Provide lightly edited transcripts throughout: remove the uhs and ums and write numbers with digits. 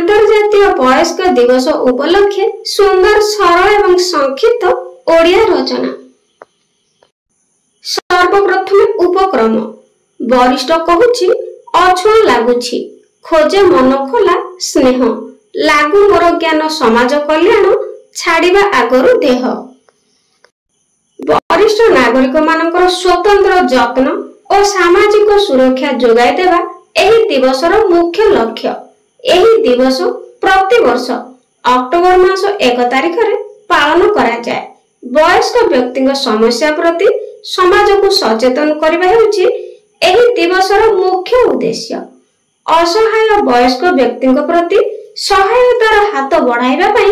आंतरजातीय वयस्क दिवस उपलक्षे सुंदर सरल एवं संक्षिप्त ओडिया रचना। सर्वप्रथम उपक्रम वरिष्ठ कहूछि अछुआ लागुछि खोजे मन खोला स्नेह लागू मोर ज्ञान समाज कल्याण छाड़िबा आगरु देह। वरिष्ठ नागरिक मानकर स्वतंत्र जत्न और सामाजिक सुरक्षा जोगाई देवा एही दिवसर मुख्य लक्ष्य। एही दिवस प्रति वर्ष अक्टोबर मास 1 तारिख रे पालन करा जाए। वयस्क व्यक्ति समस्या प्रति समाज को सचेतन करबा हेउछि एही दिवसर मुख्य उद्देश्य। असहाय वयस्क व्यक्ति प्रति सहायतार हाथ बढ़ाइबा पई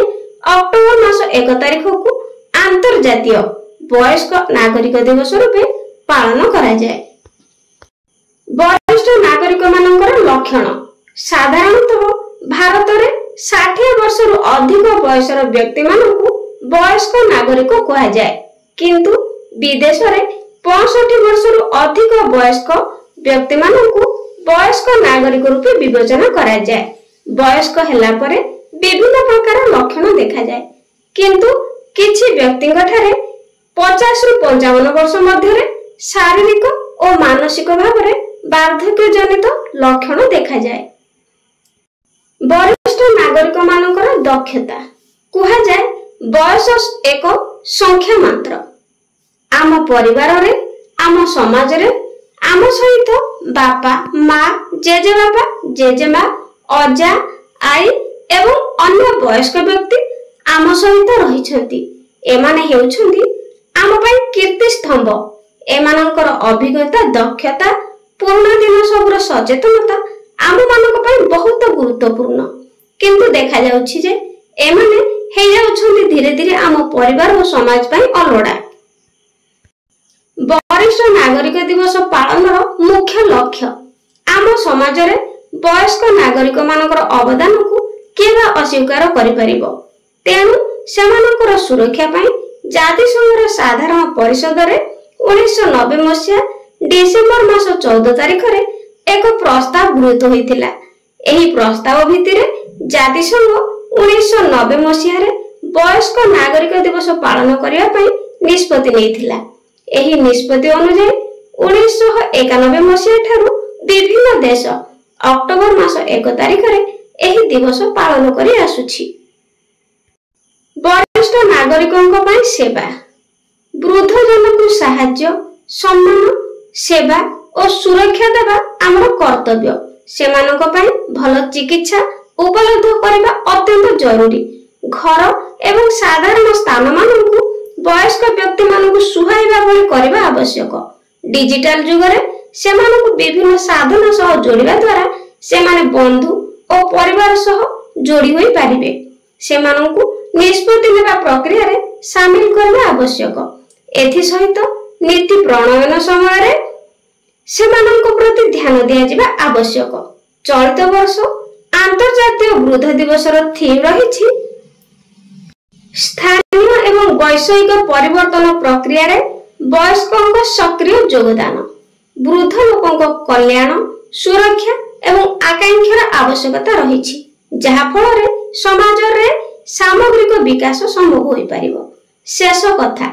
अक्टोबर मास 1 तारिख को आंतरजातीय वयस्क नागरिक दिवस रूपे पालन करा जाए। वरिष्ठ नागरिक मानकर लक्षण साधारणतः भारत में 60 वर्ष रु अधिक बयसर व्यक्ति मानकु वयस्क नागरिक कहा जाए, किंतु विदेश में 65 वर्ष रु अधिक वयस्क व्यक्ति मानकु वयस्क नागरिक रूपे विवेचना करा जाए। वयस्क हेला परे विभिन्न प्रकार लक्षण देखा जाए, किंतु किछि व्यक्ति ठारे 50 रु 55 वर्ष मध्य शारीरिक और मानसिक भाव में वार्धक्य जनित लक्षण देखा जाए। वरिष्ठ नागरिक मानकर दक्षता कहा जाए बयस एक संख्या मात्र। आम परिवार रे आम समाज रे आम सहित बापा माँ जेजेबापा जेजेमा अजा आई एवं अन्य वयस्क व्यक्ति आम सहित रहिछंती। एमाने हेउछंती आम पई कीर्ति स्तंभ। एमानकर अभिज्ञता दक्षता पूर्ण दिन सबुर सचेतनता आम मानक पई बहुत गुरुत्वपूर्ण, किंतु देखा जाउछि जे एमाने हे जाउछंती धीरे धीरे आम परिवार और समाज पई अलवडा। वरिष्ठ नागरिक दिवस पालनर मुख्य लक्ष्य आम समाज रे वयस्क नागरिक मानकर अवदान को केबा अस्वीकार करि परिबो। तेणु सेमानकर सुरक्षा पई जातिसंघर साधारण परिषद रे 1990 मसिया डिसेम्बर मास 14 तारिख रे एक प्रस्ताव गृहीत होइतिला। एही प्रस्ताव भितिरे जातिसंघ 1990 मसिया रे वयस्क नागरिक दिवस पालन करिया पई निष्पत्ति नेइथिला। एही निष्पत्ति अनुसार 1991 मसिया ठारू विभिन्न देश अक्टोबर मास 1 तारिख रे एही दिवस पालन करि आसुछि। वरिष्ठ नागरिकों पई सेवा वृद्ध जन को साहाय्य सम्मान सेवा और सुरक्षा देवा आमर कर्तव्य। सेमानक पई भल चिकित्सा उपलब्ध करबा अत्यंत जरूरी। घर एवं साधारण स्थान मानकु वयस्क व्यक्ति मानकु सुहाइबा भली करबा आवश्यक। डिजिटल युग रे सेमानकु विभिन्न साधन सह जोड़िबा द्वारा सेमाने बंधु और परिवार सह जोड़ी होई पारिबे। सेमानकु निष्पत्ति नेबा प्रक्रिया रे शामिल करबा आवश्यक। एथि सहित नीति प्रणयन समय रे सेमानक प्रति ध्यान दिया जिबा आवश्यक। चलित वर्ष आंतरजातीय वृद्ध दिवसर थीम रहिछि स्थानीय एवं वैषयिक परिवर्तन प्रक्रिया रे वयस्कों सक्रिय योगदान। वृद्ध लोकों कल्याण सुरक्षा एवं आकांक्षार आवश्यकता रहिछि, जहा फल रे समाज रे सामग्रिक विकास संभव होई परिबो। शेष कथा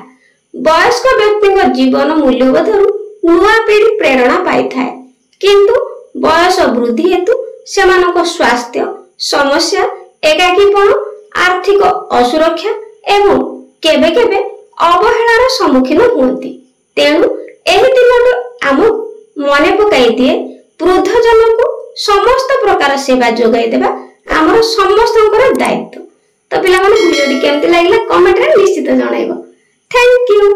वयस्क व्यक्ति जीवन मूल्यबोधरु नुआ पीढ़ी प्रेरणा पाई थाए, किंतु बयस वृद्धि हेतु सेमानक स्वास्थ्य समस्या एकाकीपन आर्थिक असुरक्षा एवं केबे केबे अवहेलार सम्मुखीन हुअन्ति। तेणु एही दिन आम मने पकाई दिए वृद्ध जन को समस्त प्रकार सेवा जोगाई देबा आमर समस्तଙ୍କର दायित्व। तो पिला माने वीडियो केमति लागला कमेंट रे निश्चित जणाइबो। Thank you.